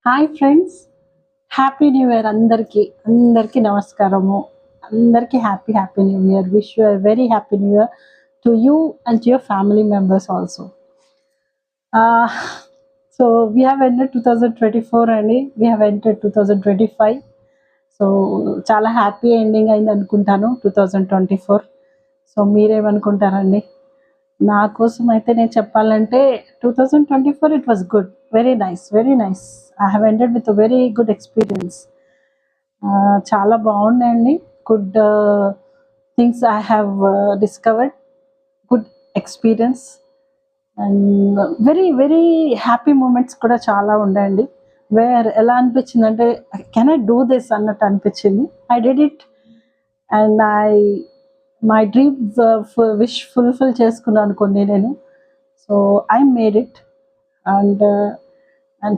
Hi friends, happy new year అందరికీ. అందరికీ నమస్కారము. అందరికీ happy happy new year. Wish you a very happy new year to you and to your family members also. So we have entered 2024 అండి. We have entered 2025. So చాలా happy ending అయింది అనుకుంటాను 2024. So మీరేమనుకుంటారండి? నా కోసం అయితే నేను చెప్పాలంటే 2024 it was good, very nice, very nice. I have ended with very good experience. చాలా బాగున్నాయండి. Good things I have discovered, good experience and very very happy moments కూడా చాలా ఉన్నాయండి. ఎలా అనిపించిందంటే కెన్ ఐ డూ దిస్ అన్నట్టు అనిపించింది. I did it and my dreams wish fulfil చేసుకున్నాను కొన్ని నేను. So I made it and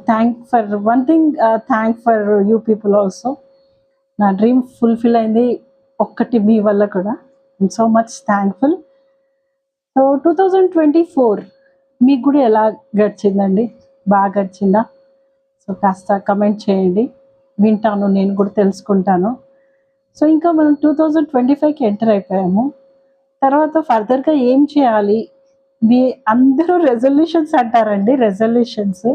thank for one thing, thank for you people also. నా డ్రీమ్ ఫుల్ఫిల్ అయింది ఒక్కటి మీ వల్ల కూడా. I'm so much thankful. So 2024 మీకు కూడా ఎలా గడిచిందండి? బాగా గడిచిందా? సో కాస్త కమెంట్ చేయండి, వింటాను, నేను కూడా తెలుసుకుంటాను. సో ఇంకా మనం 2025కి ఎంటర్ అయిపోయాము. తర్వాత ఫర్దర్గా ఏం చేయాలి? అందరూ రెజల్యూషన్స్ అంటారండి. రెజల్యూషన్స్,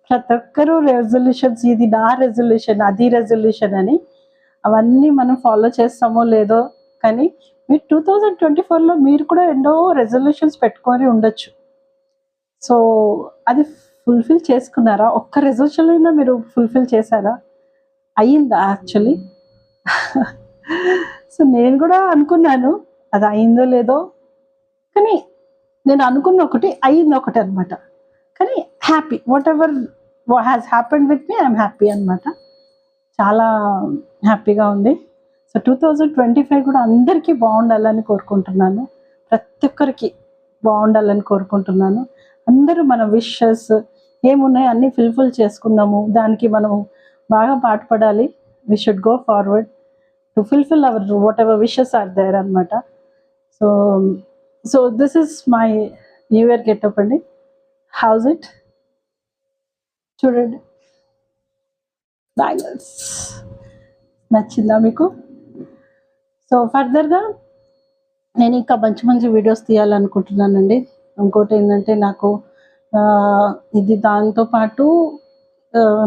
ప్రతి ఒక్కరూ రెజల్యూషన్స్, ఇది నా రెజల్యూషన్, అది రెజల్యూషన్ అని. అవన్నీ మనం ఫాలో చేస్తామో లేదో కానీ మీరు 2024లో మీరు కూడా ఎన్నో రెజల్యూషన్స్ పెట్టుకొని ఉండొచ్చు. సో అది ఫుల్ఫిల్ చేసుకున్నారా? ఒక్క రెజల్యూషన్ అయినా మీరు ఫుల్ఫిల్ చేశారా? అయ్యిందా యాక్చువల్లీ? సో నేను కూడా అనుకున్నాను అది అయిందో లేదో, కానీ నేను అనుకున్న ఒకటి అయింది ఒకటి అనమాట. కానీ happy, what ever has happened with me, I'm happy అనమాట. చాలా హ్యాపీగా ఉంది. సో 2025 కూడా అందరికీ బాగుండాలని కోరుకుంటున్నాను. ప్రతి ఒక్కరికి బాగుండాలని కోరుకుంటున్నాను. అందరూ మన విషెస్ ఏమున్నాయో అన్నీ ఫుల్ఫిల్ చేసుకుందాము. దానికి మనం బాగా పాటుపడాలి. We should go forward to fulfil our whatever wishes are there అనమాట. So this is my new year getup అండి. How's it? చూడండి, బ్యాంగిల్స్ నచ్చిందా మీకు? సో ఫర్దర్గా నేను ఇంకా మంచి మంచి వీడియోస్ తీయాలనుకుంటున్నానండి. ఇంకోటి ఏంటంటే నాకు ఇది దాంతోపాటు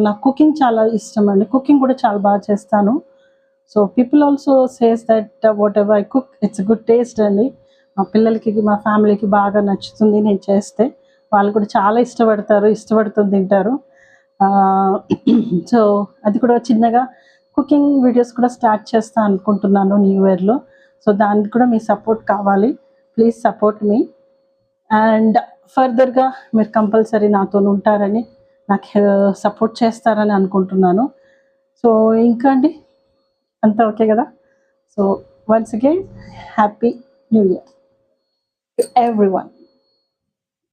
నాకు కుకింగ్ చాలా ఇష్టం అండి. కుకింగ్ కూడా చాలా బాగా చేస్తాను. So people also says that what ever I cook it's good taste అండి. మా పిల్లలకి, మా ఫ్యామిలీకి బాగా నచ్చుతుంది నేను చేస్తే. వాళ్ళు కూడా చాలా ఇష్టపడుతుంది తింటారు. సో అది కూడా చిన్నగా కుకింగ్ వీడియోస్ కూడా స్టార్ట్ చేస్తా అనుకుంటున్నాను న్యూ ఇయర్లో. సో దానికి కూడా మీ సపోర్ట్ కావాలి. ప్లీజ్ సపోర్ట్ మీ అండ్ ఫర్దర్గా మీరు కంపల్సరీ నాతో ఉంటారని, నాకు సపోర్ట్ చేస్తారని అనుకుంటున్నాను. సో ఇంకా అండి, అంతా ఓకే కదా? So once again happy new year to everyone.